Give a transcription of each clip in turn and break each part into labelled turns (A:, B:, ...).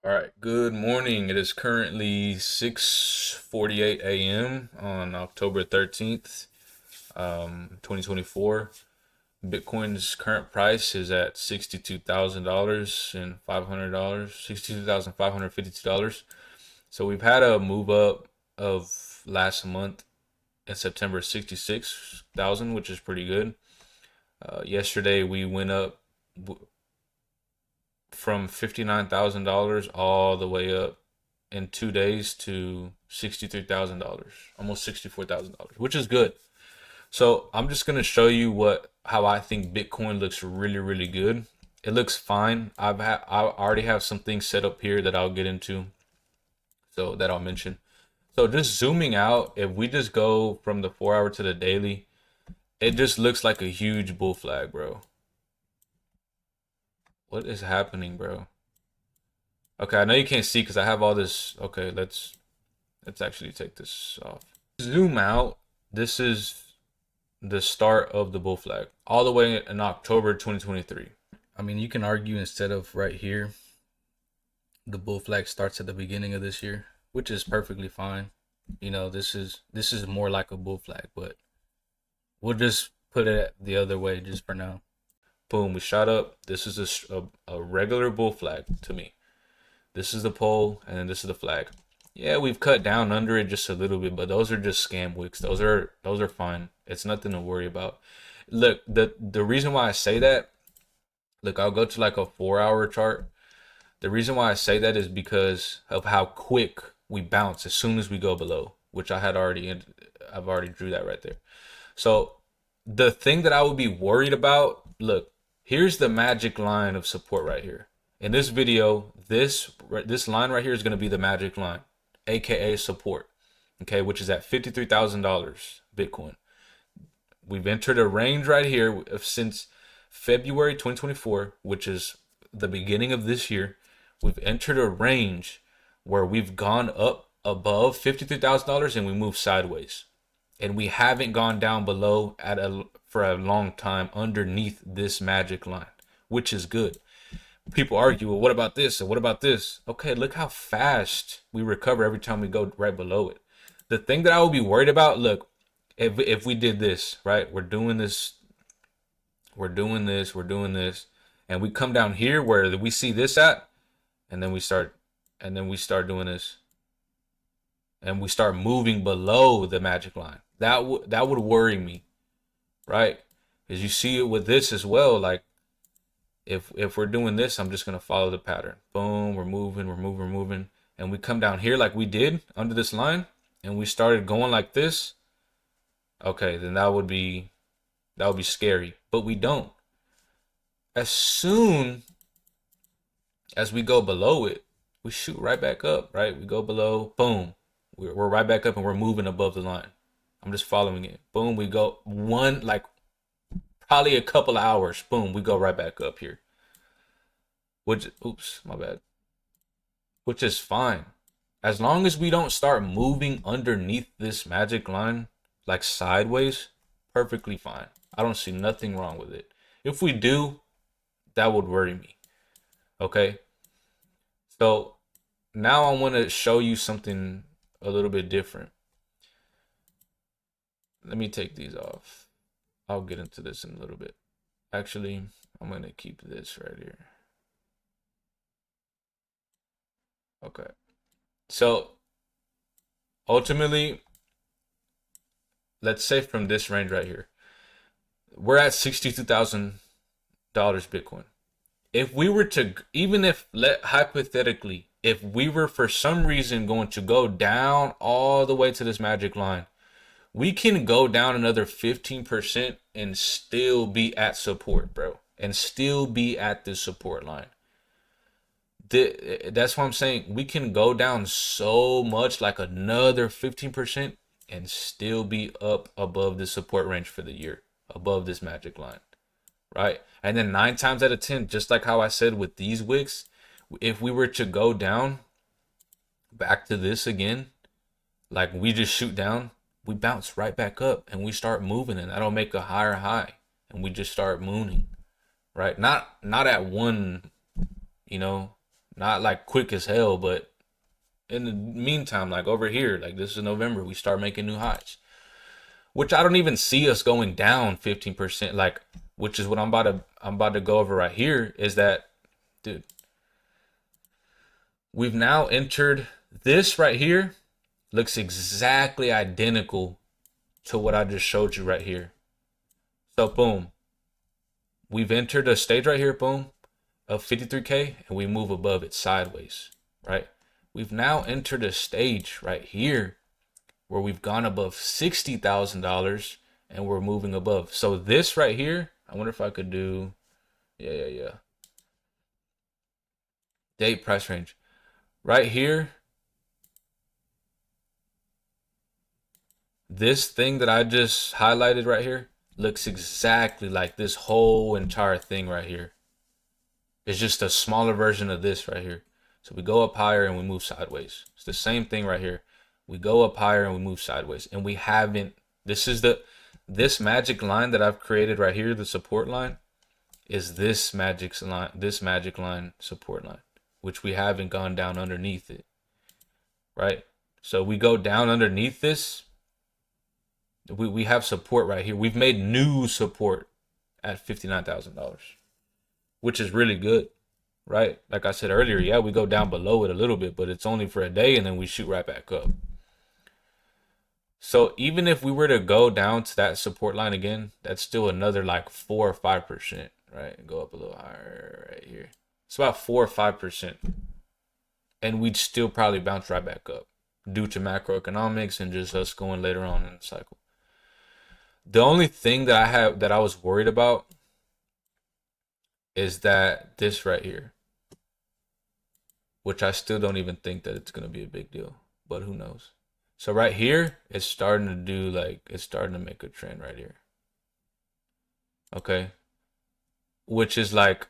A: All right, good morning. It is currently 6:48 a.m. on October 13th, 2024. Bitcoin's current price is at $62,000 and $500, $62,552. So we've had a move up of last month in September 66,000, which is pretty good. Yesterday we went up from $59,000 all the way up in 2 days to $63,000, almost $64,000, which is good. So I'm just gonna show you how I think Bitcoin looks really good. It looks fine. I already have some things set up here that I'll get into, so that I'll mention. So just zooming out, if we just go from the 4 hour to the daily, it just looks like a huge bull flag, bro. What is happening, bro? Okay, I know you can't see because I have all this. Okay, let's actually take this off. Zoom out. This is the start of the bull flag, all the way in October 2023. I mean, you can argue instead of right here, the bull flag starts at the beginning of this year, which is perfectly fine. You know, this is more like a bull flag, but we'll just put it the other way just for now. Boom, we shot up. This is a regular bull flag to me. This is the pole, and then this is the flag. Yeah, we've cut down under it just a little bit, but those are just scam wicks. Those are fine. It's nothing to worry about. Look, the reason why I say that, look, I'll go to like a 4 hour chart. The reason why I say that is because of how quick we bounce as soon as we go below, which I've already drew that right there. So the thing that I would be worried about, look, here's the magic line of support right here. In this video, this line right here is going to be the magic line, aka support, okay, which is at $53,000 Bitcoin. We've entered a range right here since February 2024, which is the beginning of this year. We've entered a range where we've gone up above $53,000 and we move sideways, and we haven't gone down below for a long time underneath this magic line, which is good. People argue, well, what about this and what about this? Okay, look how fast we recover every time we go right below it. The thing that I would be worried about, look, if we did this, right, we're doing this, we're doing this, and we come down here where we see this at, and then we start, doing this, and we start moving below the magic line. That would worry me, right? Because you see it with this as well. Like if we're doing this, I'm just gonna follow the pattern. Boom, we're moving, and we come down here like we did under this line, and we started going like this. Okay, then that would be scary, but we don't. As soon as we go below it, we shoot right back up, right? We go below, boom, we're right back up and we're moving above the line. I'm just following it. Boom, we go like probably a couple of hours. Boom, we go right back up here. Which, oops, my bad. Which is fine. As long as we don't start moving underneath this magic line, like sideways, perfectly fine. I don't see nothing wrong with it. If we do, that would worry me. Okay? So now I want to show you something a little bit different. Let me take these off. I'll get into this in a little bit. Actually, I'm going to keep this right here. Okay. So ultimately, let's say from this range right here, we're at $62,000 Bitcoin. If we were to, even if hypothetically, if we were for some reason going to go down all the way to this magic line, we can go down another 15% and still be at support, bro, and still be at this support line. That's what I'm saying. We can go down so much, like another 15%, and still be up above the support range for the year, above this magic line, right? And then 9 times out of 10, just like how I said with these wicks, if we were to go down back to this again, like we just shoot down, we bounce right back up and we start moving, and that'll make a higher high, and we just start mooning, right? Not at one, you know, Not like quick as hell, but in the meantime, like over here, like this is November, we start making new highs. Which I don't even see us going down 15%, like, which is what I'm about to go over right here, is that, dude, we've now entered this right here, looks exactly identical to what I just showed you right here. So boom, we've entered a stage right here, boom, of 53K, and we move above it sideways, right? We've now entered a stage right here where we've gone above $60,000 and we're moving above. So this right here, I wonder if I could do, yeah. Date price range. Right here, this thing that I just highlighted right here looks exactly like this whole entire thing right here. It's just a smaller version of this right here. So we go up higher and we move sideways. It's the same thing right here. We go up higher and we move sideways. And we haven't, this magic line that I've created right here, the support line, is this magic line support line, which we haven't gone down underneath it, right? So we go down underneath this, we have support right here. We've made new support at $59,000, which is really good, right? Like I said earlier, yeah, we go down below it a little bit, but it's only for a day and then we shoot right back up. So even if we were to go down to that support line again, that's still another like 4 or 5%, right? Go up a little higher right here. It's about 4 or 5%. And we'd still probably bounce right back up due to macroeconomics and just us going later on in the cycle. The only thing that I was worried about is that this right here, which I still don't even think that it's going to be a big deal, but who knows? So right here, it's starting to do like, it's starting to make a trend right here. Okay. Which is like,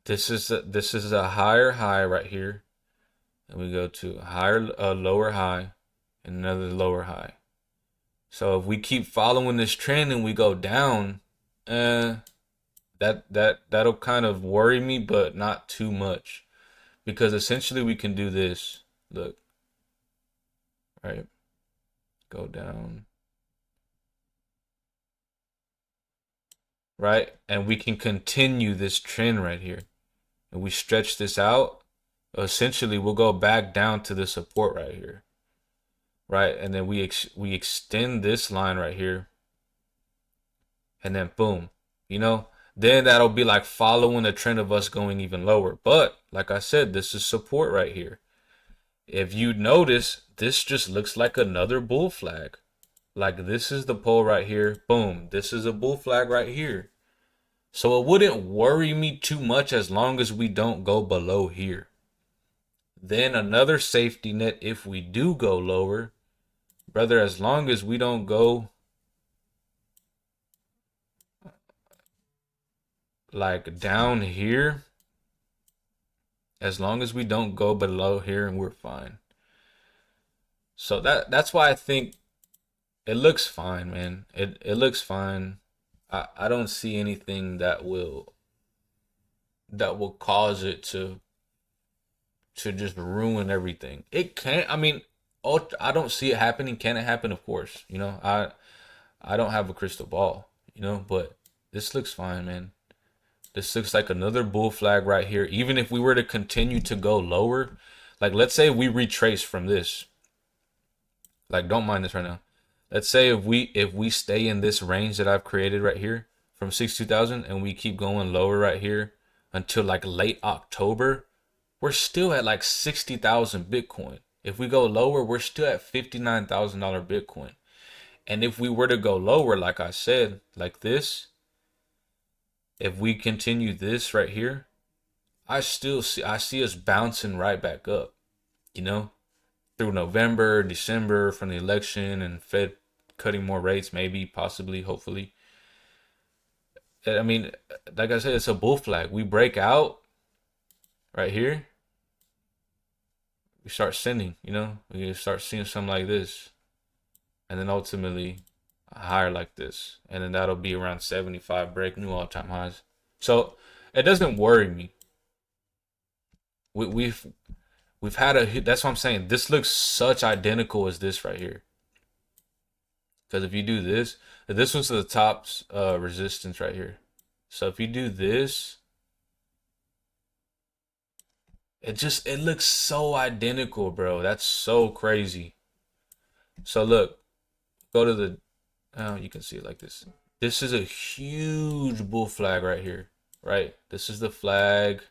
A: this is a higher high right here. And we go to a lower high and another lower high. So if we keep following this trend and we go down, that'll kind of worry me, but not too much. Because essentially we can do this. Look. Right? Go down. Right? And we can continue this trend right here. And we stretch this out. Essentially, we'll go back down to the support right here. Right? And then we extend this line right here. And then boom. You know? Then that'll be like following the trend of us going even lower. But like I said, this is support right here. If you notice, this just looks like another bull flag. Like this is the pole right here. Boom. This is a bull flag right here. So it wouldn't worry me too much as long as we don't go below here. Then another safety net if we do go lower. Brother, as long as we don't go like down here, as long as we don't go below here, and we're fine. So that's why I think it looks fine, man. It looks fine. I don't see anything that will cause it to just ruin everything. It can't. I mean, I don't see it happening. Can it happen? Of course. You know, I don't have a crystal ball. You know, but this looks fine, man. This looks like another bull flag right here. Even if we were to continue to go lower, like let's say we retrace from this. Like don't mind this right now. Let's say if we stay in this range that I've created right here from 62,000 and we keep going lower right here until like late October, we're still at like 60,000 Bitcoin. If we go lower, we're still at $59,000 Bitcoin. And if we were to go lower, like I said, like this, if we continue this right here, I see us bouncing right back up, you know, through November, December from the election and Fed cutting more rates, maybe, possibly, hopefully. I mean, like I said, it's a bull flag. We break out right here. We start sending, you know, we start seeing something like this. And then ultimately higher like this. And then that'll be around 75, break new all-time highs. So it doesn't worry me. we've had a, that's what I'm saying. This looks such identical as this right here. Because if you do this, this was the top resistance right here. So if you do this, it looks so identical, bro. That's so crazy. So look, go to the, oh, you can see it like this. This is a huge bull flag right here, right? This is the flag.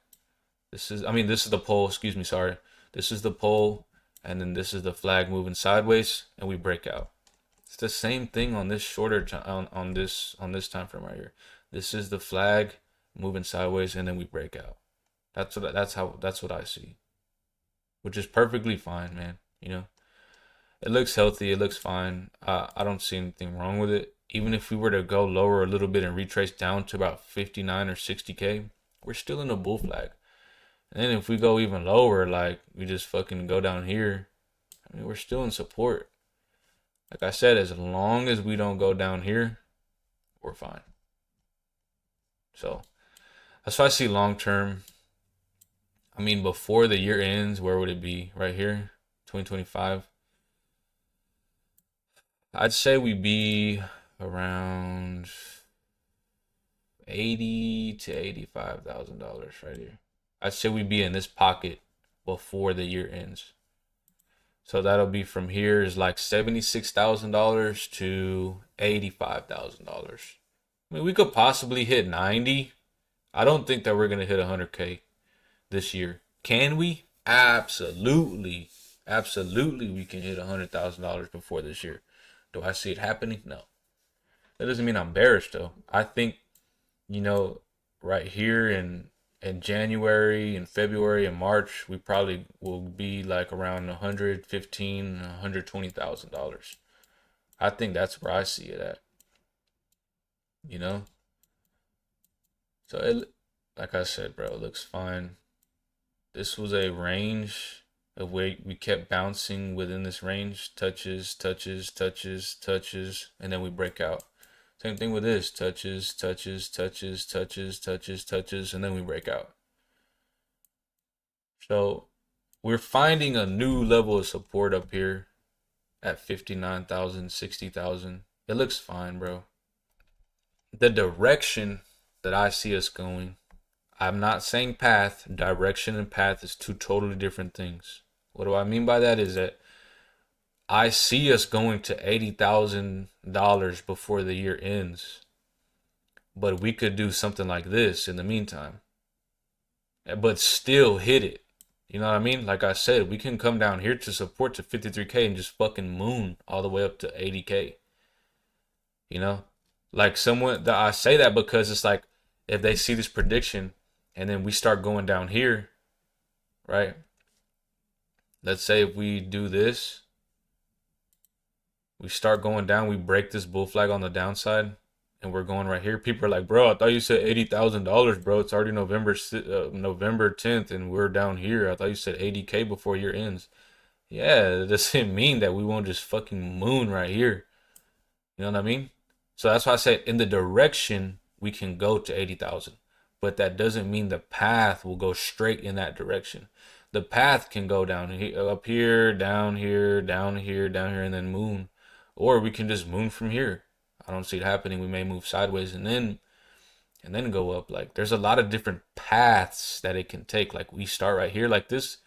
A: This is, I mean, this is the pole, excuse me, sorry. This is the pole, and then this is the flag moving sideways, and we break out. It's the same thing on this shorter on this time frame right here. This is the flag moving sideways, and then we break out. That's what I see, which is perfectly fine, man. You know, it looks healthy, it looks fine. I don't see anything wrong with it. Even if we were to go lower a little bit and retrace down to about 59 or 60K, we're still in a bull flag. And then if we go even lower, like we just fucking go down here, I mean, we're still in support. Like I said, as long as we don't go down here, we're fine. So that's why I see long term. I mean, before the year ends, where would it be? Right here, 2025. I'd say we'd be around 80 to $85,000 right here. I'd say we'd be in this pocket before the year ends. So that'll be from here is like $76,000 to $85,000. I mean, we could possibly hit 90. I don't think that we're gonna hit 100K this year. Can we? Absolutely, absolutely, we can hit $100,000 before this year. Do I see it happening? No. That doesn't mean I'm bearish though. I think, you know, right here in January and February and March, we probably will be like around $115,000, $120,000. I think that's where I see it at. You know? So it, like I said, bro, it looks fine. This was a range of where we kept bouncing within this range. Touches, touches, touches, touches, and then we break out. Same thing with this. Touches, touches, touches, touches, touches, touches, and then we break out. So we're finding a new level of support up here at 59,000, 60,000. It looks fine, bro. The direction that I see us going, I'm not saying path. Direction and path is two totally different things. What do I mean by that is that I see us going to $80,000 before the year ends. But we could do something like this in the meantime, but still hit it. You know what I mean? Like I said, we can come down here to support to 53K and just fucking moon all the way up to 80K. You know? Like someone that I say that because it's like if they see this prediction and then we start going down here, right? Let's say if we do this, we start going down, we break this bull flag on the downside, and we're going right here. People are like, bro, I thought you said $80,000, bro. It's already November 10th, and we're down here. I thought you said 80K before year ends. Yeah, it doesn't mean that we won't just fucking moon right here. You know what I mean? So that's why I say in the direction we can go to 80,000, but that doesn't mean the path will go straight in that direction. The path can go down here, up here, down here, down here, down here, and then moon, or we can just moon from here. I don't see it happening. We may move sideways and then go up. Like there's a lot of different paths that it can take. Like we start right here like this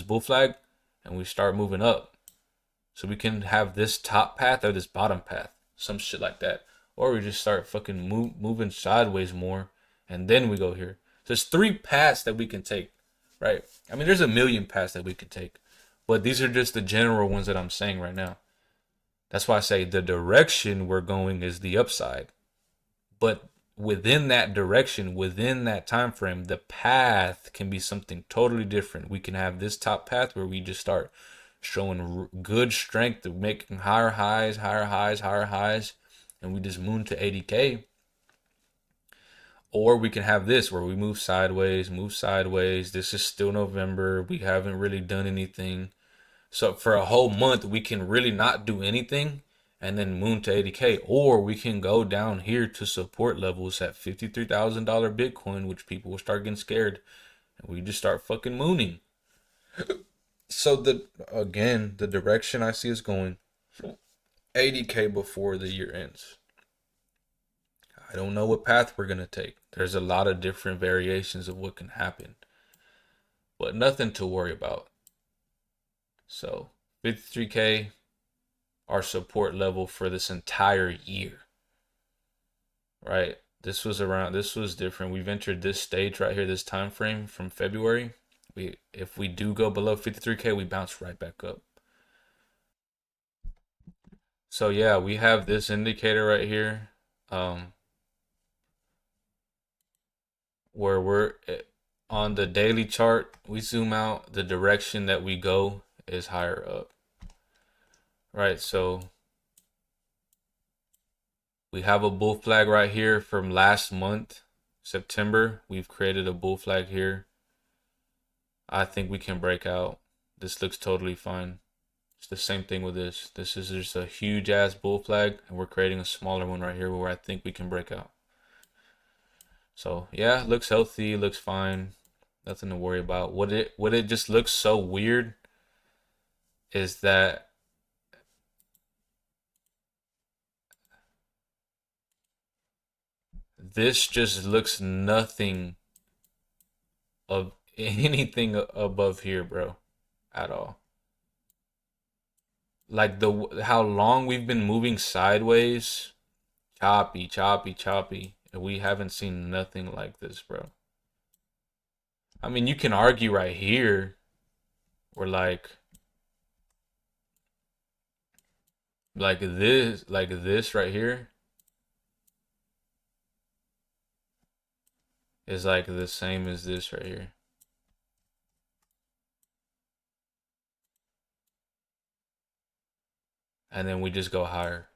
A: bull flag, and we start moving up. So we can have this top path or this bottom path, some shit like that. Or we just start fucking moving sideways more, and then we go here. So there's three paths that we can take, right? I mean, there's a million paths that we could take, but these are just the general ones that I'm saying right now. That's why I say the direction we're going is the upside. But within that direction, within that time frame, the path can be something totally different. We can have this top path where we just start showing good strength of making higher highs, higher highs, higher highs, and we just moon to 80K. Or we can have this where we move sideways, move sideways. This is still November. We haven't really done anything. So for a whole month, we can really not do anything and then moon to 80K. Or we can go down here to support levels at $53,000 Bitcoin, which people will start getting scared. We just start fucking mooning. So the direction I see is going 80K before the year ends. I don't know what path we're gonna take. There's a lot of different variations of what can happen, but nothing to worry about. So 53K, our support level for this entire year, right? This was different. We've entered this stage right here, this time frame from February. If we do go below 53K, we bounce right back up. So yeah, we have this indicator right here, where we're on the daily chart. We zoom out, the direction that we go is higher up, right? So we have a bull flag right here from last month, September. We've created a bull flag here. I think we can break out. This looks totally fine. It's the same thing with this. This is just a huge ass bull flag, and we're creating a smaller one right here where I think we can break out. So yeah, looks healthy, looks fine. Nothing to worry about. What it just looks so weird is that this just looks nothing of anything above here, bro, at all. Like how long we've been moving sideways, choppy, choppy, choppy, and we haven't seen nothing like this, bro. I mean, you can argue right here, or like this right here is like the same as this right here. And then we just go higher.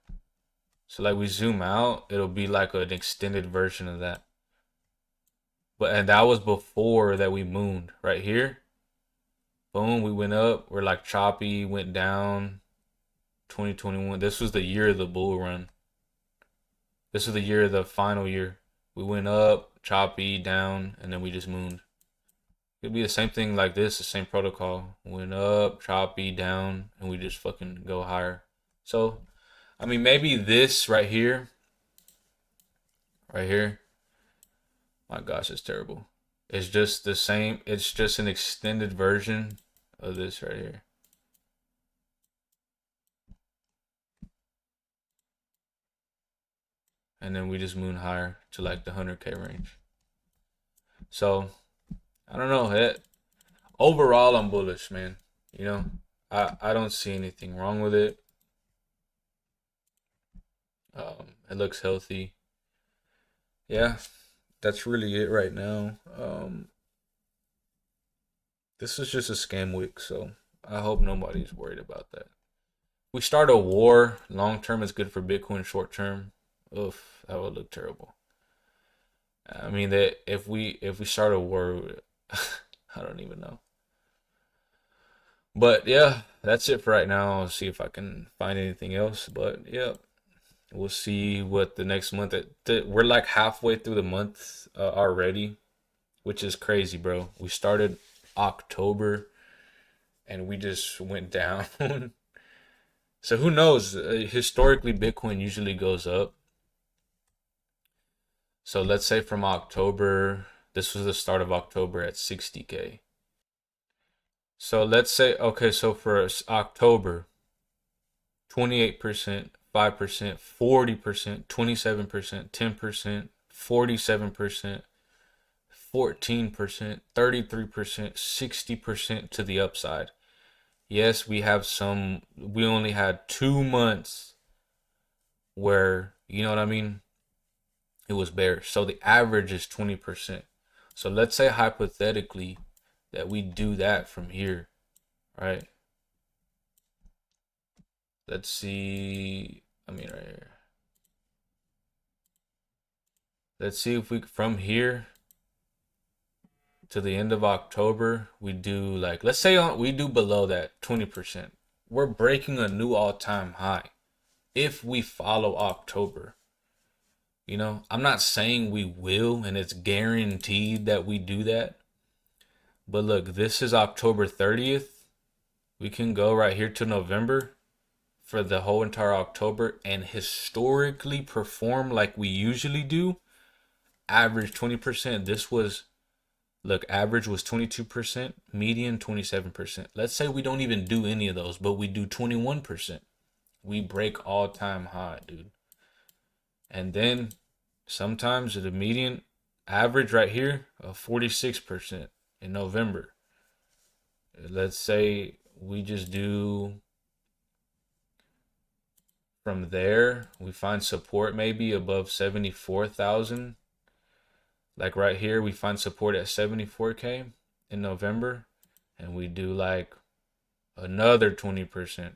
A: So like we zoom out, it'll be like an extended version of that. And that was before that we mooned right here. Boom, we went up. We're like choppy, went down. 2021. This was the year of the bull run. This was the year of the final year. We went up, choppy, down, and then we just mooned. It'd be the same thing like this, the same protocol. Went up, choppy, down, and we just fucking go higher. So, I mean, maybe this right here, my gosh, it's terrible. It's just the same. It's just an extended version of this right here. And then we just moon higher to like the 100K range. So, I don't know. Overall, I'm bullish, man. You know, I don't see anything wrong with it. It looks healthy. Yeah, that's really it right now. This is just a scam week, so I hope nobody's worried about that. We start a war. Long term is good for Bitcoin. Short term, oof, that would look terrible. I mean that if we start a war, I don't even know. But yeah, that's it for right now. I'll see if I can find anything else. But yeah, we'll see what the next month. We're like halfway through the month already, which is crazy, bro. We started October and we just went down. So who knows? Historically, Bitcoin usually goes up. So let's say from October, this was the start of October at 60K. So let's say, okay, so for October, 28%, 5%, 40%, 27%, 10%, 47%, 14%, 33%, 60% to the upside. Yes, we only had 2 months where, you know what I mean? It was bearish. So the average is 20%. So let's say hypothetically that we do that from here, right? Let's see. I mean, right here. Let's see if we, from here to the end of October, we do like, let's say we do below that 20%. We're breaking a new all-time high if we follow October. You know, I'm not saying we will and it's guaranteed that we do that. But look, this is October 30th. We can go right here to November for the whole entire October and historically perform like we usually do. Average 20%. This was, look, average was 22%, median 27%. Let's say we don't even do any of those, but we do 21%. We break all time high, dude. And then sometimes the median average right here of 46% in November. Let's say we just do from there, we find support maybe above 74,000. Like right here, we find support at 74K in November, and we do like another 20%.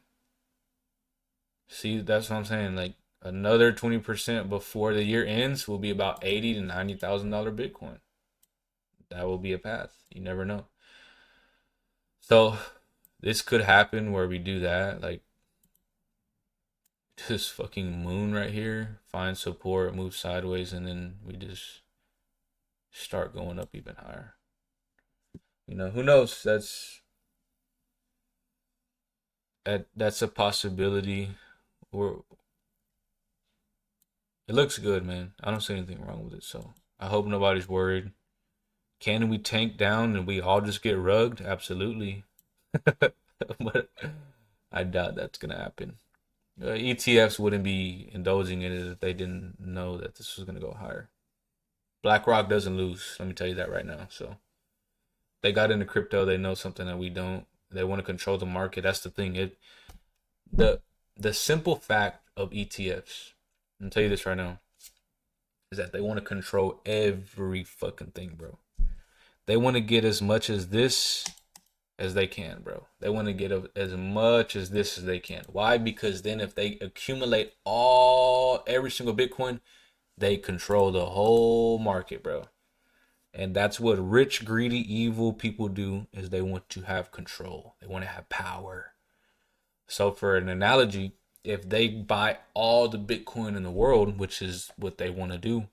A: See, that's what I'm saying. Like another 20% before the year ends will be about $80,000 to $90,000 Bitcoin. That will be a path. You never know. So this could happen where we do that, like this fucking moon right here, find support, move sideways, and then we just start going up even higher. You know, who knows? That's a possibility. Or it looks good, man. I don't see anything wrong with it, so I hope nobody's worried. Can we tank down and we all just get rugged? Absolutely. But I doubt that's gonna happen. ETFs wouldn't be indulging in it if they didn't know that this was gonna go higher. BlackRock doesn't lose. Let me tell you that right now. So they got into crypto. They know something that we don't. They want to control the market. That's the thing. The the simple fact of ETFs, I'm gonna tell you this right now, is that they want to control every fucking thing, bro. They want to get as much as this as they can, bro. They want to get as much as this as they can. Why? Because then if they accumulate every single Bitcoin, they control the whole market, bro. And that's what rich, greedy, evil people do, is they want to have control. They want to have power. So for an analogy, if they buy all the Bitcoin in the world, which is what they want to do,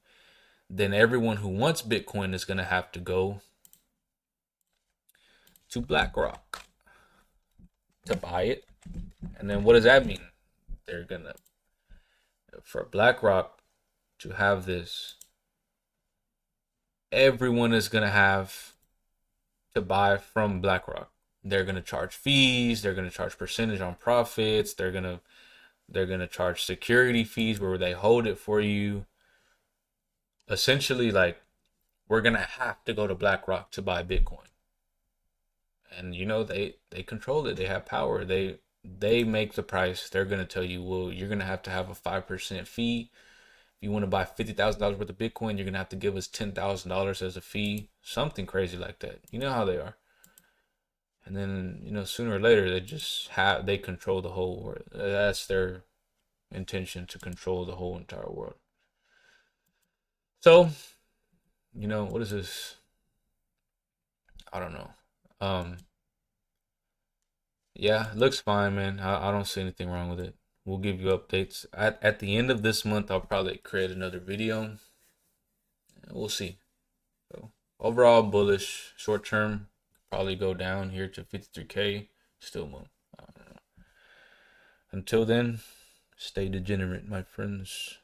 A: then everyone who wants Bitcoin is going to have to go to BlackRock to buy it. And then what does that mean? They're going to, for BlackRock to have this, everyone is going to have to buy from BlackRock. They're going to charge fees, they're going to charge percentage on profits, they're going to charge security fees where they hold it for you. Essentially, like, we're going to have to go to BlackRock to buy Bitcoin. And you know, they control it. They have power. They make the price. They're going to tell you, well, you're going to have a 5% fee. If you want to buy $50,000 worth of Bitcoin, you're going to have to give us $10,000 as a fee. Something crazy like that. You know how they are. And then, you know, sooner or later, they control the whole world. That's their intention, to control the whole entire world. So, you know, what is this? I don't know. Yeah, it looks fine, man. I don't see anything wrong with it. We'll give you updates. At the end of this month, I'll probably create another video. We'll see. So overall, bullish. Short term, probably go down here to 53K. Still move. I don't know. Until then, stay degenerate, my friends.